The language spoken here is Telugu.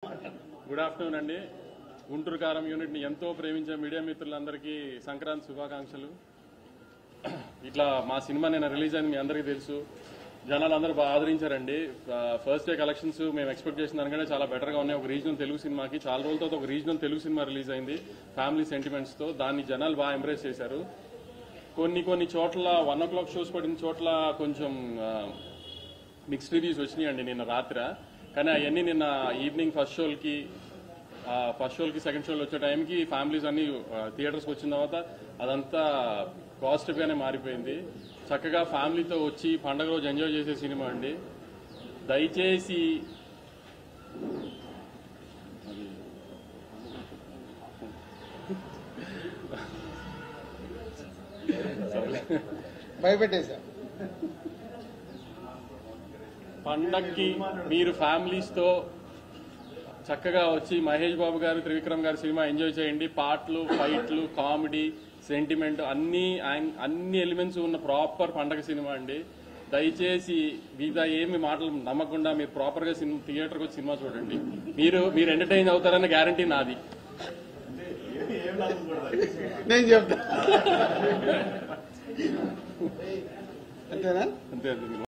గుడ్ ఆఫ్టర్నూన్ అండి. గుంటూరు కారం యూనిట్ ని ఎంతో ప్రేమించే మీడియా మిత్రులందరికీ సంక్రాంతి శుభాకాంక్షలు. ఇట్లా మా సినిమా నిన్న రిలీజ్ అయింది, మీ అందరికీ తెలుసు. జనాలు అందరూ బాగా ఆదరించారండి. ఫస్ట్ డే కలెక్షన్స్ మేము ఎక్స్పెక్ట్ చేసిన దానికంటే చాలా బెటర్ గా ఉన్నాయి. ఒక రీజనల్ తెలుగు సినిమాకి చాలా రోజుల తర్వాత ఒక రీజనల్ తెలుగు సినిమా రిలీజ్ అయింది ఫ్యామిలీ సెంటిమెంట్స్ తో. దాన్ని జనాలు బాగా ఎంబ్రేస్ చేశారు. కొన్ని చోట్ల 1 o'clock షోస్ పడిన చోట్ల కొంచెం మిక్స్డ్ రివ్యూస్ వచ్చినాయండి నిన్న రాత్రి. కానీ అవన్నీ నిన్న ఈవినింగ్ ఫస్ట్ షోలకి సెకండ్ షోలు వచ్చే టైంకి ఫ్యామిలీస్ అన్ని థియేటర్స్కి వచ్చిన తర్వాత అదంతా పాజిటివ్ గానే మారిపోయింది. చక్కగా ఫ్యామిలీతో వచ్చి పండగ రోజు ఎంజాయ్ చేసే సినిమా అండి. దయచేసి భయపెట్టేశా. పండక్కి మీరు ఫ్యామిలీస్ తో చక్కగా వచ్చి మహేష్ బాబు గారు, త్రివిక్రమ్ గారి సినిమా ఎంజాయ్ చేయండి. పాటలు, ఫైట్లు, కామెడీ, సెంటిమెంట్ అన్ని ఎలిమెంట్స్ ఉన్న ప్రాపర్ పండగ సినిమా అండి. దయచేసి మిగతా ఏమి మాటలు నమ్మకుండా మీరు ప్రాపర్ గా థియేటర్కి వచ్చి సినిమా చూడండి. మీరు ఎంటర్టైన్ అవుతారన్న గ్యారంటీ నాది. నేను చెప్తా అంతేనా? అంతే.